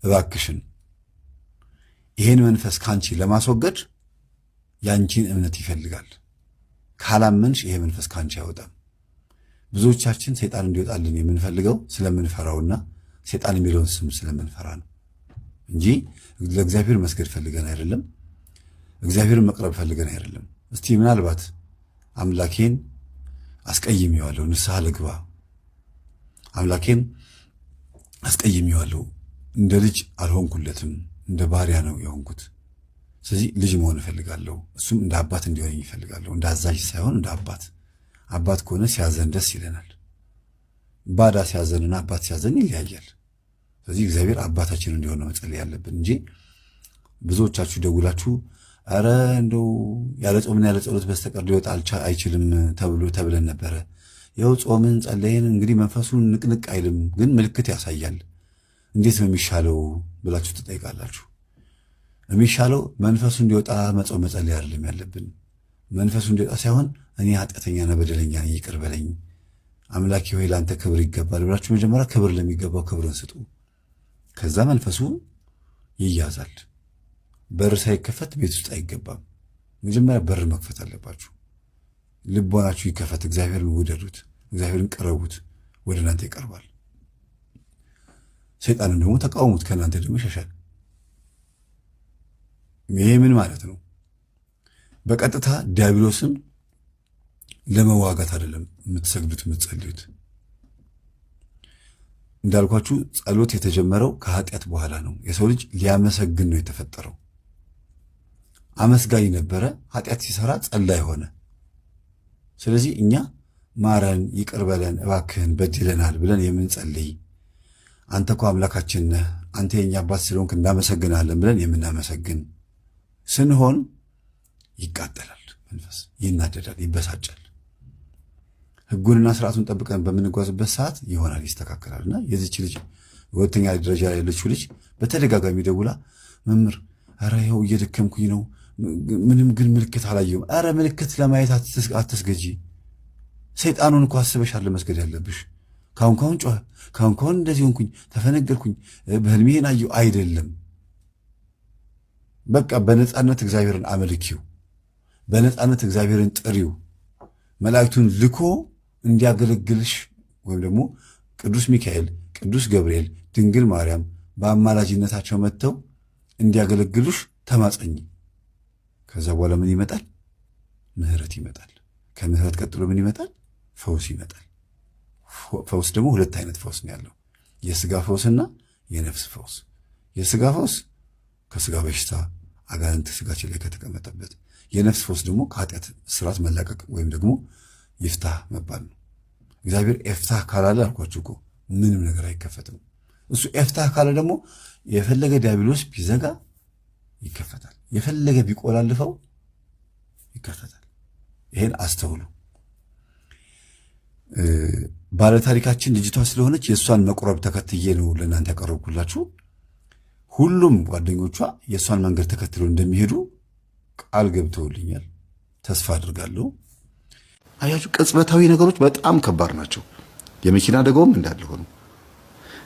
እባክሽን ይሄን መንፈስ ካንቺ ለማስወገድ ያንቺን እምነት ይፈልጋል። ካላመንሽ ይሄ መንፈስ ካንቺ አይወጣም። ብዙዎቻችን ሰይጣን እንዲወጣልን የምንፈልገው ስለምንፈራውና ሰይጣን የሚለውን ስም ስለምንፈራ ነው እንጂ ለእግዚአብሔር መስገድ ፈልገን አይደለም። እግዚአብሔርን መቅረብ ፈልገን አይደለም። እስቲ ምናልባት አምላኬን አስቀይሜዋለሁ፣ ንስሐ ልግባ፣ አምላኬን አስቀይሜዋለሁ፣ እንደ ልጅ አልሆንኩለትም፣ እንደ ባሪያ ነው የሆንኩት። ስለዚህ ልጅ መሆን እፈልጋለሁ፣ እሱም እንደ አባት እንዲሆነኝ እፈልጋለሁ። እንደ አዛዥ ሳይሆን እንደ አባት። አባት ከሆነ ሲያዘን ደስ ይለናል። ባዳ ሲያዘንና አባት ሲያዘን ይለያያል። ስለዚህ እግዚአብሔር አባታችን እንዲሆን ነው መጸለይ ያለብን እንጂ ብዙዎቻችሁ ደውላችሁ አረ እንደው ያለ ጾምና ያለ ጸሎት በስተቀር ሊወጣ አይችልም ተብለን ነበረ። ይኸው ጾምን ጸለይን፣ እንግዲህ መንፈሱን ንቅንቅ አይልም፣ ግን ምልክት ያሳያል። እንዴት ነው የሚሻለው ብላችሁ ትጠይቃላችሁ። የሚሻለው መንፈሱ እንዲወጣ መጾም መጸለይ አይደለም ያለብን። መንፈሱ እንዲወጣ ሳይሆን እኔ ኃጢአተኛና በደለኛ ነኝ ይቅር በለኝ አምላኬ ሆይ ለአንተ ክብር ይገባል ብላችሁ መጀመሪያ ክብር ለሚገባው ክብርን ስጡ። ከዛ መንፈሱ ይያዛል። በር ሳይከፈት ቤት ውስጥ አይገባም። መጀመሪያ በር መክፈት አለባችሁ። ልቦናችሁ ይከፈት። እግዚአብሔርን ውደዱት፣ እግዚአብሔርን ቀረቡት፣ ወደ እናንተ ይቀርባል። ሰይጣንን ደግሞ ተቃውሙት፣ ከእናንተ ደግሞ ይሸሻል። ይሄ ምን ማለት ነው? በቀጥታ ዲያብሎስን ለመዋጋት አይደለም የምትሰግዱት የምትጸልዩት። እንዳልኳችሁ ጸሎት የተጀመረው ከኃጢአት በኋላ ነው። የሰው ልጅ ሊያመሰግን ነው የተፈጠረው። አመስጋኝ ነበረ፣ ኃጢአት ሲሰራ ጸላይ ሆነ። ስለዚህ እኛ ማረን፣ ይቅር በለን፣ እባክህን በድለናል ብለን የምንጸልይ፣ አንተ እኮ አምላካችን ነህ፣ አንተ የኛ አባት ስለሆንክ እናመሰግናለን ብለን የምናመሰግን ስንሆን ይቃጠላል፣ መንፈስ ይናደዳል፣ ይበሳጫል። ሕጉንና ስርዓቱን ጠብቀን በምንጓዝበት ሰዓት ይሆናል፣ ይስተካከላልና የዚች ልጅ ሁለተኛ ደረጃ ላይ ያለችው ልጅ በተደጋጋሚ ደውላ መምህር ኧረ ይኸው እየደከምኩኝ ነው፣ ምንም ግን ምልክት አላየሁም። ኧረ ምልክት ለማየት አትስገጂ፣ ሰይጣኑን እኮ አስበሻል መስገድ ያለብሽ። ካሁን ጮኸ፣ ካሁን እንደዚህ ሆንኩኝ፣ ተፈነገርኩኝ፣ በህልሜን አየሁ አይደለም። በቃ በነፃነት እግዚአብሔርን አመልኪው፣ በነፃነት እግዚአብሔርን ጥሪው። መላእክቱን ልኮ እንዲያገለግልሽ ወይም ደግሞ ቅዱስ ሚካኤል፣ ቅዱስ ገብርኤል፣ ድንግል ማርያም በአማላጅነታቸው መጥተው እንዲያገለግሉሽ ተማጸኝ። ከዛ በኋላ ምን ይመጣል? ምህረት ይመጣል። ከምህረት ቀጥሎ ምን ይመጣል? ፈውስ ይመጣል። ፈውስ ደግሞ ሁለት አይነት ፈውስ ነው ያለው፣ የስጋ ፈውስና የነፍስ ፈውስ። የስጋ ፈውስ ከስጋ በሽታ አጋንንት ስጋችን ላይ ከተቀመጠበት፣ የነፍስ ፈውስ ደግሞ ከኃጢአት ስርዓት መላቀቅ ወይም ደግሞ ይፍታህ መባል ነው። እግዚአብሔር ኤፍታህ ካላለ አልኳችሁ እኮ ምንም ነገር አይከፈትም። እሱ ኤፍታህ ካለ ደግሞ የፈለገ ዲያብሎስ ቢዘጋ ይከፈታል፣ የፈለገ ቢቆላልፈው ይከፈታል። ይሄን አስተውሉ። ባለታሪካችን ልጅቷ ስለሆነች የእሷን መቁረብ ተከትዬ ነው ለእናንተ ያቀረብኩላችሁ። ሁሉም ጓደኞቿ የእሷን መንገድ ተከትለው እንደሚሄዱ ቃል ገብተውልኛል። ተስፋ አድርጋለሁ። አያችሁ፣ ቅጽበታዊ ነገሮች በጣም ከባድ ናቸው። የመኪና አደጋውም እንዳለ ሆኖ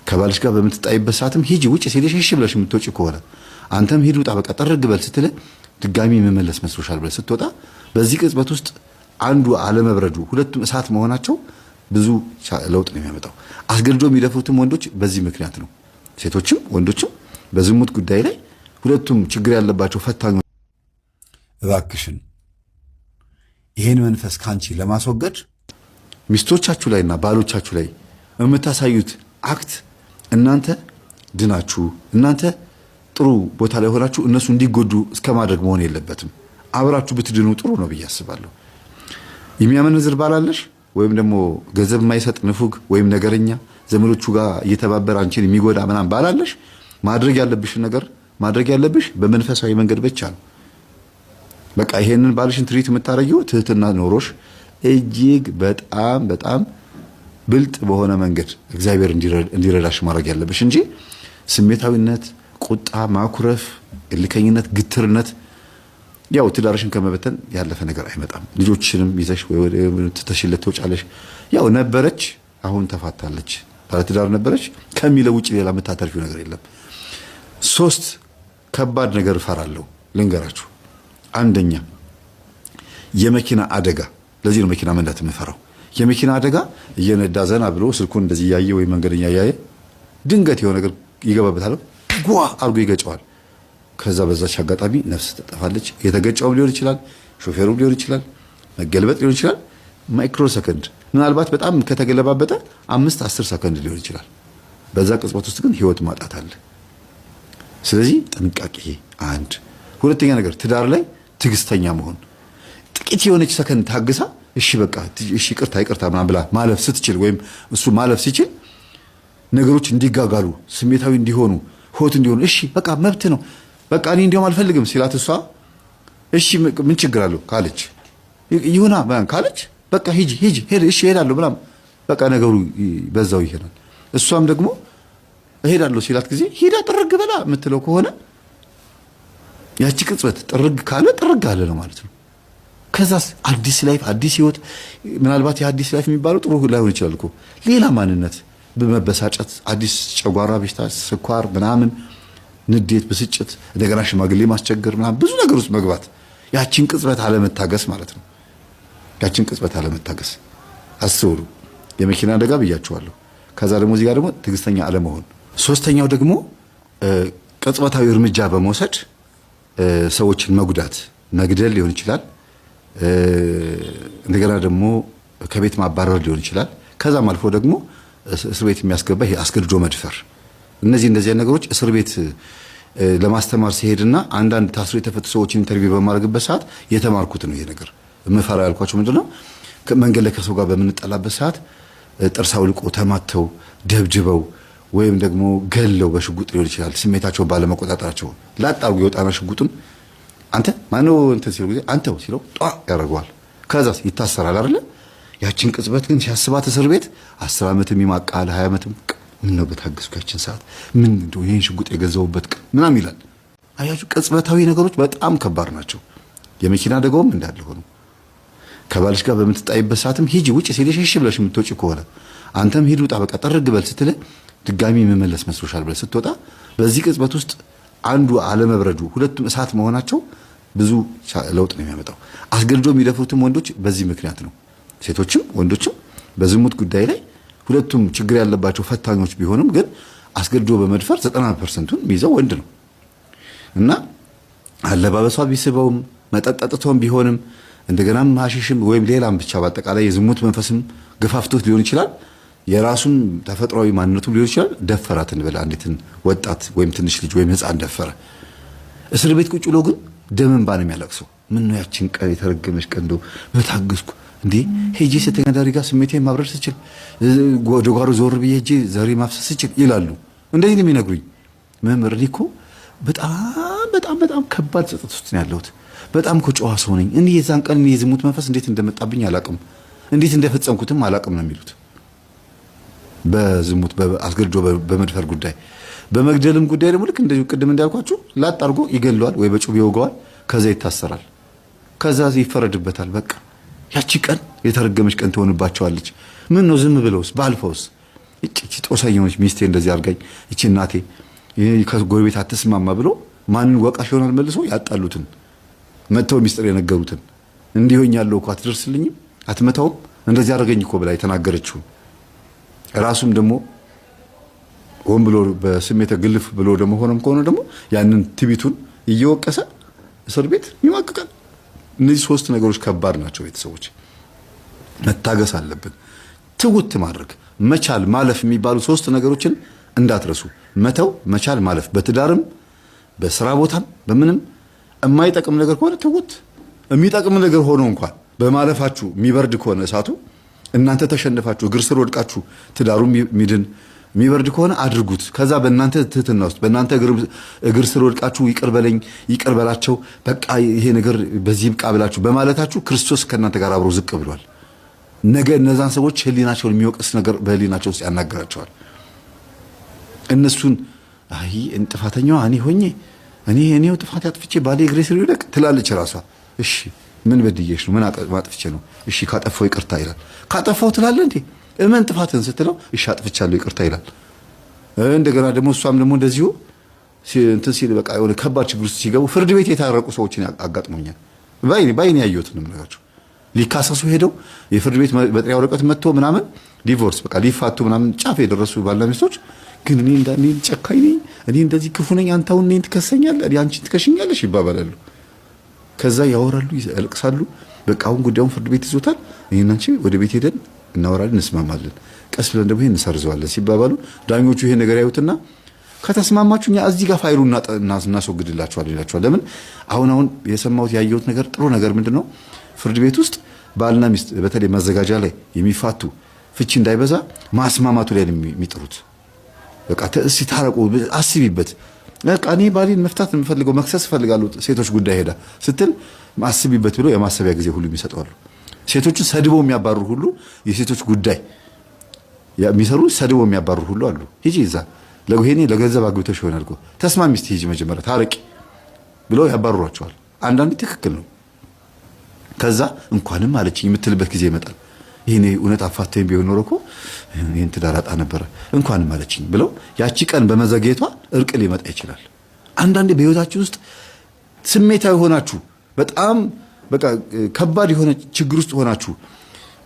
ከባልሽ ጋር በምትጣይበት ሰዓትም ሂጂ ውጪ ሲልሽ እሺ ብለሽ የምትወጪ ከሆነ አንተም ሂድ ውጣ በቃ ጠርግ በል ስትል ድጋሚ መመለስ መስሎሻል ብለህ ስትወጣ በዚህ ቅጽበት ውስጥ አንዱ አለመብረዱ ሁለቱም እሳት መሆናቸው ብዙ ለውጥ ነው የሚያመጣው። አስገድዶ የሚደፉትም ወንዶች በዚህ ምክንያት ነው። ሴቶችም ወንዶችም በዝሙት ጉዳይ ላይ ሁለቱም ችግር ያለባቸው ፈታኞች። እባክሽን ይሄን መንፈስ ካንቺ ለማስወገድ ሚስቶቻችሁ ላይና ባሎቻችሁ ላይ የምታሳዩት አክት እናንተ ድናችሁ እናንተ ጥሩ ቦታ ላይ ሆናችሁ እነሱ እንዲጎዱ እስከ ማድረግ መሆን የለበትም። አብራችሁ ብትድኑ ጥሩ ነው ብዬ አስባለሁ። የሚያመነዝር ባላለሽ ወይም ደግሞ ገንዘብ የማይሰጥ ንፉግ ወይም ነገረኛ ዘመዶቹ ጋር እየተባበረ አንቺን የሚጎዳ ምናምን ባላለሽ ማድረግ ያለብሽን ነገር ማድረግ ያለብሽ በመንፈሳዊ መንገድ ብቻ ነው። በቃ ይሄንን ባልሽን ትሪት የምታረጊው ትህትና ኖሮሽ እጅግ በጣም በጣም ብልጥ በሆነ መንገድ እግዚአብሔር እንዲረዳሽ ማድረግ ያለብሽ እንጂ ስሜታዊነት፣ ቁጣ፣ ማኩረፍ፣ እልከኝነት፣ ግትርነት ያው ትዳርሽን ከመበተን ያለፈ ነገር አይመጣም። ልጆችንም ይዘሽ ወይ ትተሽለት ትወጫለሽ። ያው ነበረች አሁን ተፋታለች ባለትዳር ነበረች ከሚለው ውጪ ሌላ የምታተርፊው ነገር የለም። ሶስት ከባድ ነገር እፈራለሁ ልንገራችሁ። አንደኛ የመኪና አደጋ። ለዚህ ነው መኪና መንዳት የምፈራው። የመኪና አደጋ እየነዳ ዘና ብሎ ስልኩን እንደዚህ ያየ ወይ መንገደኛ ያየ ድንገት የሆነ ነገር ይገባበታል፣ ጓ አርጎ ይገጨዋል። ከዛ በዛች አጋጣሚ ነፍስ ትጠፋለች። የተገጨውም ሊሆን ይችላል፣ ሾፌሩ ሊሆን ይችላል፣ መገልበጥ ሊሆን ይችላል። ማይክሮ ሰከንድ ምናልባት በጣም ከተገለባበጠ 5-10 ሰከንድ ሊሆን ይችላል። በዛ ቅጽበት ውስጥ ግን ህይወት ማጣት አለ። ስለዚህ ጥንቃቄ አንድ። ሁለተኛ ነገር ትዳር ላይ ትዕግስተኛ መሆን። ጥቂት የሆነች ሰከንድ ታግሳ እሺ በቃ እሺ ይቅርታ ምናምን ብላ ማለፍ ስትችል ወይም እሱ ማለፍ ሲችል ነገሮች እንዲጋጋሉ ስሜታዊ እንዲሆኑ ሆት እንዲሆኑ እሺ በቃ መብት ነው በቃ እኔ እንዲያውም አልፈልግም ሲላት እሷ እሺ ምን ችግር አለው ካለች ይሁና ካለች በቃ ሂጂ እሺ እሄዳለሁ ብላ በቃ ነገሩ በዛው ይሄዳል። እሷም ደግሞ እሄዳለሁ ሲላት ጊዜ ሂዳ ጥርግ በላ የምትለው ከሆነ ያቺ ቅጽበት ጥርግ አለ ነው ማለት ነው። ከዛስ አዲስ ላይፍ አዲስ ህይወት። ምናልባት የአዲስ ላይፍ የሚባለው ጥሩ ላይሆን ይችላል እኮ ሌላ ማንነት በመበሳጨት አዲስ ጨጓራ በሽታ፣ ስኳር ምናምን፣ ንዴት፣ ብስጭት፣ እንደገና ሽማግሌ ማስቸገር ምናምን ብዙ ነገር ውስጥ መግባት። ያቺን ቅጽበት አለመታገስ ማለት ነው። ያቺን ቅጽበት አለመታገስ አስቡ። የመኪና አደጋ ብያችኋለሁ። ከዛ ደግሞ እዚህ ጋር ደግሞ ትዕግስተኛ አለመሆን። ሶስተኛው ደግሞ ቅጽበታዊ እርምጃ በመውሰድ ሰዎችን መጉዳት፣ መግደል ሊሆን ይችላል። እንደገና ደግሞ ከቤት ማባረር ሊሆን ይችላል። ከዛም አልፎ ደግሞ እስር ቤት የሚያስገባ ይሄ አስገድዶ መድፈር። እነዚህ ነገሮች እስር ቤት ለማስተማር ሲሄድና አንዳንድ ታስሮ የተፈቱ ሰዎችን ኢንተርቪው በማድረግበት ሰዓት የተማርኩት ነው። ይሄ ነገር የምፈራ ያልኳቸው ምንድነው መንገድ ላይ ከሰው ጋር በምንጠላበት ሰዓት ጥርስ አውልቆ ተማተው ደብድበው ወይም ደግሞ ገለው በሽጉጥ ሊሆን ይችላል። ስሜታቸው ባለመቆጣጠራቸው ላጣርጉ የወጣና ሽጉጡን አንተ ማነው እንትን ሲለው ጊዜ አንተው ሲለው ጧ ያደርገዋል። ከዛስ ይታሰራል አይደለ? ያችን ቅጽበት ግን ሲያስባት እስር ቤት 10 ዓመትም ይማቃል 20 ዓመትም ምን ነው በታገስኩ ያችን ሰዓት ምን እንደው ይሄን ሽጉጥ የገዛውበት ምናም ይላል። አያችሁ ቅጽበታዊ ነገሮች በጣም ከባድ ናቸው። የመኪና አደጋውም እንዳለ ሆኖ ከባልሽ ጋር በምትጣይበት ሰዓትም ሂጂ ውጪ ሲልሽ እሺ ብለሽ የምትወጪ ከሆነ አንተም ሂድ ውጣ በቃ ጠርግ በል ስትል ድጋሚ መመለስ መስሎሻል ብለህ ስትወጣ በዚህ ቅጽበት ውስጥ አንዱ አለመብረዱ ሁለቱም እሳት መሆናቸው ብዙ ለውጥ ነው የሚያመጣው። አስገድዶ የሚደፍሩትም ወንዶች በዚህ ምክንያት ነው። ሴቶችም ወንዶችም በዝሙት ጉዳይ ላይ ሁለቱም ችግር ያለባቸው ፈታኞች ቢሆንም ግን አስገድዶ በመድፈር 90%ን የሚይዘው ወንድ ነው እና አለባበሷ ቢስበውም መጠጣጥቶም ቢሆንም እንደገናም ሐሺሽም ወይም ሌላም ብቻ በአጠቃላይ የዝሙት መንፈስም ገፋፍቶት ሊሆን ይችላል። የራሱን ተፈጥሯዊ ማንነቱም ሊሆን ይችላል። ደፈራትን ብላ አንዲትን ወጣት ወይም ትንሽ ልጅ ወይም ሕፃን ደፈረ። እስር ቤት ቁጭ ብሎ ግን ደም እንባ ነው የሚያለቅሰው። ምን ነው ያችን ቀን የተረገመች ቀን እንደው በታገስኩ እንዴ ሄጄ ሴተኛ ዳሪ ጋር ስሜቴን ማብረር ስችል ወደ ጓሮ ዞር ብዬ ሄጄ ዘሬ ማፍሰስ ስችል ይላሉ። እንደዚህ ነው የሚነግሩኝ። መምህር እኔ እኮ በጣም ከባድ ጸጸት ውስጥ ነው ያለሁት። በጣም እኮ ጨዋ ሰው ነኝ። እኔ የዛን ቀን የዝሙት መንፈስ እንዴት እንደመጣብኝ አላቅም፣ እንዴት እንደፈጸምኩትም አላቅም ነው የሚሉት። በዝሙት አስገድዶ በመድፈር ጉዳይ፣ በመግደልም ጉዳይ ደግሞ ልክ እንደዚህ ቅድም እንዳልኳችሁ ላጥ አድርጎ ይገለዋል ወይ በጩቤ ይወጋዋል። ከዛ ይታሰራል። ከዛ ይፈረድበታል። በቃ ያቺ ቀን የተረገመች ቀን ትሆንባቸዋለች። ምን ነው ዝም ብለውስ ባልፈውስ እቺ ጦሰኞች ሚስቴ እንደዚህ አድርጋኝ እቺ እናቴ ከጎረቤት አትስማማ ብሎ ማንን ወቃሽ ይሆናል? መልሶ ያጣሉትን መተው ሚስጥር የነገሩትን እንዲሆኝ ያለው እኮ አትደርስልኝም፣ አትመታውም፣ እንደዚህ አደረገኝ እኮ ብላ የተናገረችው ራሱም ደግሞ ሆን ብሎ በስሜተ ግልፍ ብሎ ደግሞ ሆነም ከሆነ ደግሞ ያንን ትቢቱን እየወቀሰ እስር ቤት ይማቅቃል። እነዚህ ሶስት ነገሮች ከባድ ናቸው። ቤተሰቦች መታገስ አለብን። ትውት ማድረግ፣ መቻል፣ ማለፍ የሚባሉ ሶስት ነገሮችን እንዳትረሱ። መተው፣ መቻል፣ ማለፍ። በትዳርም በስራ ቦታም በምንም የማይጠቅም ነገር ከሆነ ትውት። የሚጠቅም ነገር ሆኖ እንኳን በማለፋችሁ የሚበርድ ከሆነ እሳቱ እናንተ ተሸንፋችሁ እግር ስር ወድቃችሁ ትዳሩ የሚድን የሚበርድ ከሆነ አድርጉት። ከዛ በእናንተ ትህትና ውስጥ በእናንተ እግር ስር ወድቃችሁ ይቅር በለኝ ይቅር በላቸው በቃ ይሄ ነገር በዚህ ብቃ ብላችሁ በማለታችሁ ክርስቶስ ከእናንተ ጋር አብሮ ዝቅ ብሏል። ነገ እነዛን ሰዎች ህሊናቸውን የሚወቅስ ነገር በህሊናቸው ውስጥ ያናገራቸዋል። እነሱን አይ ጥፋተኛዋ እኔ ሆኜ እኔው ጥፋት ያጥፍቼ ባሌ እግሬ ስር ይወድቅ ትላለች ራሷ። እሺ ምን በድዬሽ ነው? ምን አጥፍቼ ነው? እሺ ካጠፋው ይቅርታ ይላል። ካጠፋው ትላለህ እንዴ? እመን ጥፋትን ስትለው እሺ አጥፍቻለሁ ይቅርታ ይላል። እንደገና ደግሞ እሷም ደግሞ እንደዚሁ እንትን ሲል በቃ የሆነ ከባድ ችግር ውስጥ ሲገቡ ፍርድ ቤት የታረቁ ሰዎችን አጋጥሞኛል። ባይኔ ያየሁትን እምነግራችሁ ሊካሰሱ ሄደው የፍርድ ቤት መጥሪያ ወረቀት መጥቶ ምናምን ዲቮርስ በቃ ሊፋቱ ምናምን ጫፍ የደረሱ ባልና ሚስቶች ግን እኔ ጨካኝ ነኝ፣ እኔ እንደዚህ ክፉ ነኝ፣ አንተ አሁን እኔን ትከሰኛለህ፣ እኔ አንቺን ትከሽኛለሽ ይባባላሉ። ከዛ ያወራሉ፣ ያለቅሳሉ። በቃ አሁን ጉዳዩን ፍርድ ቤት ይዞታል፣ እኔና አንቺ ወደ ቤት ሄደን እናወራለን፣ እንስማማለን፣ ቀስ ብለን ደግሞ ይሄን እንሰርዘዋለን ሲባባሉ ዳኞቹ ይሄን ነገር ያዩትና ከተስማማችሁ እኛ እዚህ ጋር ፋይሉን እናስወግድላችኋል ይላችኋል። ለምን አሁን የሰማሁት ያየሁት ነገር ጥሩ ነገር ምንድነው? ፍርድ ቤት ውስጥ ባልና ሚስት በተለይ መዘጋጃ ላይ የሚፋቱ ፍቺ እንዳይበዛ ማስማማቱ ላይ ነው የሚጥሩት። በቃ እስኪ ታረቁ፣ አስቢበት። በቃ እኔ ባሌን መፍታት የምፈልገው መክሰስ እፈልጋለሁ ሴቶች ጉዳይ ሄዳ ስትል አስቢበት ብሎ የማሰቢያ ጊዜ ሁሉ ይሰጣሉ። ሴቶችን ሰድበው የሚያባርሩ ሁሉ የሴቶች ጉዳይ የሚሰሩ ሰድበው የሚያባርሩ ሁሉ አሉ። ሂጂ እዛ ለጎሄኔ ለገንዘብ አግብተሽ ይሆናል እኮ ተስማሚ፣ እስቲ ሂጂ መጀመሪያ ታረቂ ብለው ያባርሯቸዋል። አንዳንዴ ትክክል ነው። ከዛ እንኳንም አለችኝ የምትልበት ጊዜ ይመጣል። ይሄኔ እውነት አፋተኝ ቢሆን ኖሮ እኮ ይሄን ትዳር አጣ ነበረ፣ እንኳንም አለችኝ ብለው ያቺ ቀን በመዘግየቷ እርቅ ሊመጣ ይችላል። አንዳንዴ በህይወታችሁ ውስጥ ስሜታዊ ሆናችሁ በጣም በቃ ከባድ የሆነ ችግር ውስጥ ሆናችሁ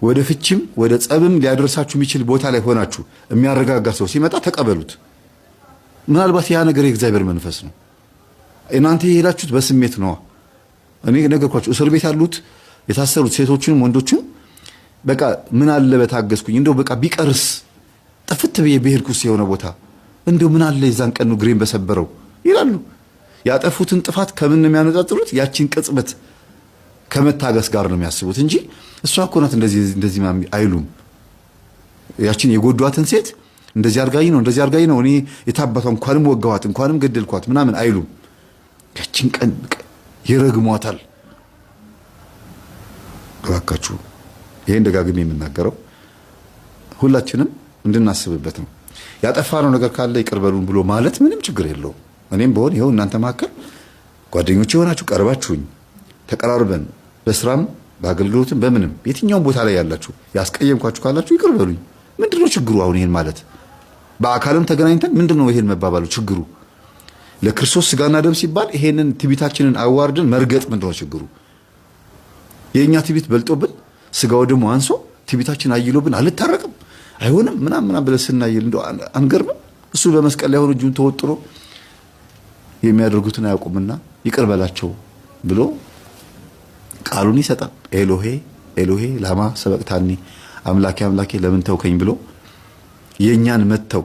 ወደ ፍቺም ወደ ጸብም ሊያደርሳችሁ የሚችል ቦታ ላይ ሆናችሁ የሚያረጋጋ ሰው ሲመጣ ተቀበሉት። ምናልባት ያ ነገር የእግዚአብሔር መንፈስ ነው። እናንተ የሄዳችሁት በስሜት ነው። እኔ ነገርኳችሁ፣ እስር ቤት ያሉት የታሰሩት ሴቶችንም ወንዶችም በቃ ምን አለ በታገስኩኝ፣ እንደው በቃ ቢቀርስ ጥፍት ብዬ ብሄድኩስ የሆነ ቦታ እንደው ምን አለ የዛን ቀን ግሬን በሰበረው ይላሉ። ያጠፉትን ጥፋት ከምን ነው የሚያነጻጽሩት? ያቺን ቅጽበት ከመታገስ ጋር ነው የሚያስቡት እንጂ እሷ እኮ ናት እንደዚህ አይሉም። ያቺን የጎዷትን ሴት እንደዚህ አርጋኝ ነው እኔ የታባቷ እንኳንም ወጋኋት እንኳንም ገደልኳት ምናምን አይሉም። ያቺን ቀን ይረግሟታል። እባካችሁ ይሄን ደጋግሜ የምናገረው ሁላችንም እንድናስብበት ነው። ያጠፋነው ነገር ካለ ይቅር በሉን ብሎ ማለት ምንም ችግር የለውም። እኔም በሆን ይኸው እናንተ መካከል ጓደኞች የሆናችሁ ቀርባችሁኝ ተቀራርበን በስራም በአገልግሎትም በምንም የትኛውም ቦታ ላይ ያላችሁ ያስቀየምኳችሁ ካላችሁ ይቅር በሉኝ። ምንድነው ችግሩ? አሁን ይሄን ማለት በአካልም ተገናኝተን ምንድነው ይሄን መባባሉ ችግሩ? ለክርስቶስ ስጋና ደም ሲባል ይሄንን ትቢታችንን አዋርደን መርገጥ ምንድነው ችግሩ? የኛ ትቢት በልጦብን ስጋው ደግሞ አንሶ ትቢታችን አይሎብን አልታረቅም አይሆንም ምናምን ብለን ስናይል እንደው አንገርም? እሱ በመስቀል ላይ ሆኖ እጁን ተወጥሮ የሚያደርጉትን አያውቁምና ይቅር በላቸው ብሎ ቃሉን ይሰጣል። ኤሎሄ ኤሎሄ ላማ ሰበቅታኒ፣ አምላኬ አምላኬ ለምን ተውከኝ ብሎ የኛን መተው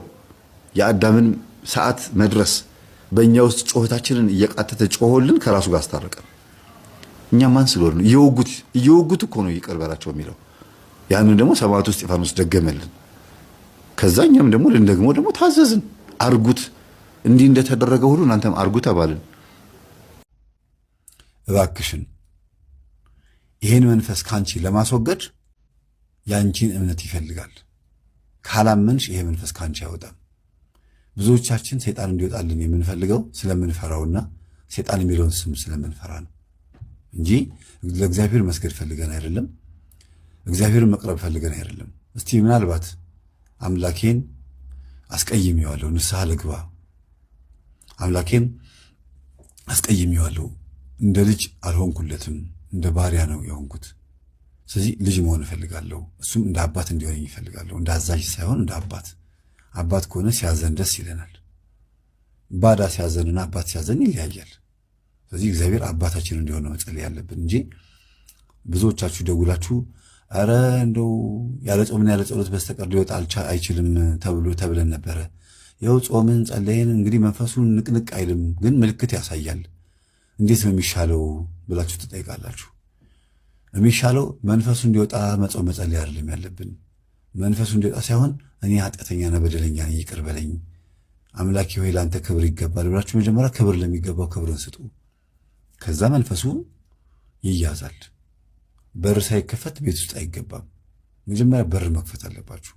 የአዳምን ሰዓት መድረስ በእኛ ውስጥ ጮህታችንን እየቃተተ ጮሆልን ከራሱ ጋር አስታረቀን። እኛ ማን ስለሆነ እየወጉት እኮ ነው ይቅር በላቸው የሚለው። ያንን ደግሞ ሰማዕቱ እስጢፋኖስ ደገመልን። ከዛ እኛም ደግሞ ልንደግመው ደግሞ ታዘዝን። አርጉት፣ እንዲህ እንደተደረገ ሁሉ እናንተም አርጉ ተባልን። እባክሽን ይሄን መንፈስ ካንቺ ለማስወገድ ያንቺን እምነት ይፈልጋል። ካላመንሽ ይሄ መንፈስ ካንቺ አይወጣም። ብዙዎቻችን ሰይጣን እንዲወጣልን የምንፈልገው ስለምንፈራውና ሰይጣን የሚለውን ስም ስለምንፈራ ነው እንጂ ለእግዚአብሔር መስገድ ፈልገን አይደለም። እግዚአብሔርን መቅረብ ፈልገን አይደለም። እስቲ ምናልባት አምላኬን አስቀይሜዋለሁ፣ ንስሐ ልግባ፣ አምላኬን አስቀይሜዋለሁ፣ እንደ ልጅ አልሆንኩለትም፣ እንደ ባሪያ ነው የሆንኩት። ስለዚህ ልጅ መሆን እፈልጋለሁ፣ እሱም እንደ አባት እንዲሆነኝ እፈልጋለሁ። እንደ አዛዥ ሳይሆን እንደ አባት። አባት ከሆነ ሲያዘን ደስ ይለናል። ባዳ ሲያዘንና አባት ሲያዘን ይለያያል። ስለዚህ እግዚአብሔር አባታችን እንዲሆን ነው መጸለይ ያለብን እንጂ ብዙዎቻችሁ ደውላችሁ አረ እንደው ያለ ጾምና ያለ ጸሎት በስተቀር ሊወጣ አይችልም ተብለን ነበረ። ይኸው ጾምን ጸለይን፣ እንግዲህ መንፈሱን ንቅንቅ አይልም፣ ግን ምልክት ያሳያል። እንዴት ነው የሚሻለው ብላችሁ ትጠይቃላችሁ። የሚሻለው መንፈሱ እንዲወጣ መጾም መጸለይ አይደለም ያለብን። መንፈሱ እንዲወጣ ሳይሆን እኔ ኃጢአተኛና በደለኛ ነኝ ይቅር በለኝ አምላኬ ሆይ ለአንተ ክብር ይገባል ብላችሁ መጀመሪያ ክብር ለሚገባው ክብርን ስጡ። ከዛ መንፈሱ ይያዛል። በር ሳይከፈት ቤት ውስጥ አይገባም። መጀመሪያ በር መክፈት አለባችሁ።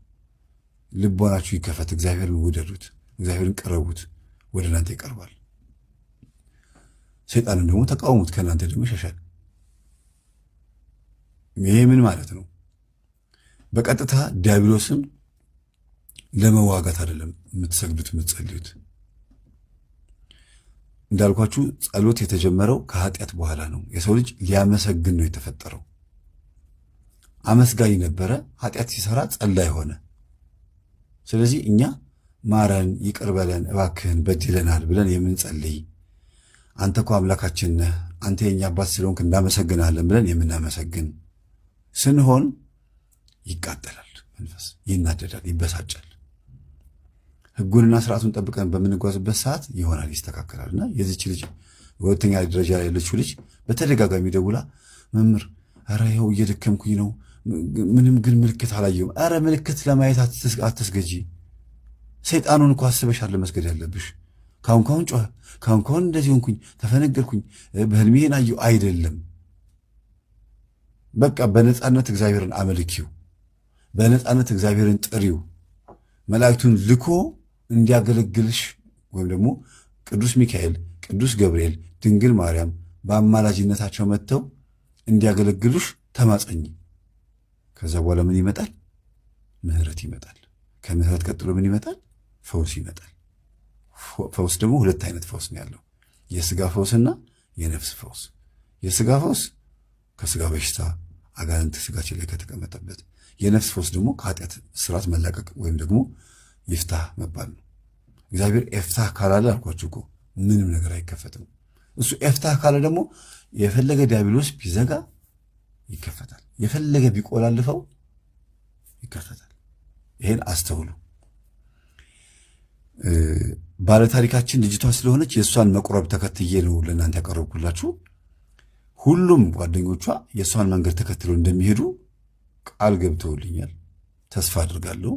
ልቦናችሁ ይከፈት። እግዚአብሔርን ውደዱት፣ እግዚአብሔርን ቀረቡት፣ ወደ እናንተ ይቀርባል። ሰይጣንን ደግሞ ተቃውሙት፣ ከእናንተ ደግሞ ይሸሻል። ይሄ ምን ማለት ነው? በቀጥታ ዲያብሎስን ለመዋጋት አይደለም የምትሰግዱት የምትጸልዩት። እንዳልኳችሁ ጸሎት የተጀመረው ከኃጢአት በኋላ ነው። የሰው ልጅ ሊያመሰግን ነው የተፈጠረው። አመስጋኝ ነበረ፣ ኃጢአት ሲሰራ ጸላይ ሆነ። ስለዚህ እኛ ማረን፣ ይቅር በለን፣ እባክህን በድለናል ብለን የምንጸልይ፣ አንተ እኮ አምላካችን ነህ፣ አንተ የኛ አባት ስለሆንክ እናመሰግናለን ብለን የምናመሰግን ስንሆን ይቃጠላል መንፈስ፣ ይናደዳል፣ ይበሳጫል። ሕጉንና ስርዓቱን ጠብቀን በምንጓዝበት ሰዓት ይሆናል፣ ይስተካከላልና የዚች ልጅ ሁለተኛ ደረጃ ላይ ያለችው ልጅ በተደጋጋሚ ደውላ መምህር፣ ኧረ ይኸው እየደከምኩኝ ነው፣ ምንም ግን ምልክት አላየሁም። ኧረ ምልክት ለማየት አትስገጂ፣ ሰይጣኑን እኮ አስበሻል መስገድ ያለብሽ። ካሁን ጮኸ፣ ካሁን እንደዚህ ሆንኩኝ፣ ተፈነገርኩኝ፣ በህልሜን አየሁ አይደለም። በቃ በነፃነት እግዚአብሔርን አመልኪው፣ በነፃነት እግዚአብሔርን ጥሪው። መላእክቱን ልኮ እንዲያገለግልሽ ወይም ደግሞ ቅዱስ ሚካኤል፣ ቅዱስ ገብርኤል፣ ድንግል ማርያም በአማላጅነታቸው መጥተው እንዲያገለግሉሽ ተማጸኝ። ከዛ በኋላ ምን ይመጣል? ምህረት ይመጣል። ከምህረት ቀጥሎ ምን ይመጣል? ፈውስ ይመጣል። ፈውስ ደግሞ ሁለት አይነት ፈውስ ነው ያለው፣ የስጋ ፈውስና የነፍስ ፈውስ። የስጋ ፈውስ ከስጋ በሽታ አጋንንት ስጋችን ላይ ከተቀመጠበት፣ የነፍስ ፈውስ ደግሞ ከኃጢአት ስርዓት መላቀቅ ወይም ደግሞ ይፍታህ መባል ነው። እግዚአብሔር ኤፍታህ ካላለ አልኳችሁ እኮ ምንም ነገር አይከፈትም። እሱ ኤፍታህ ካለ ደግሞ የፈለገ ዲያብሎስ ቢዘጋ ይከፈታል፣ የፈለገ ቢቆላልፈው ይከፈታል። ይሄን አስተውሉ። ባለታሪካችን ልጅቷ ስለሆነች የእሷን መቁረብ ተከትዬ ነው ለእናንተ ያቀረብኩላችሁ። ሁሉም ጓደኞቿ የእሷን መንገድ ተከትለው እንደሚሄዱ ቃል ገብተውልኛል። ተስፋ አድርጋለሁ።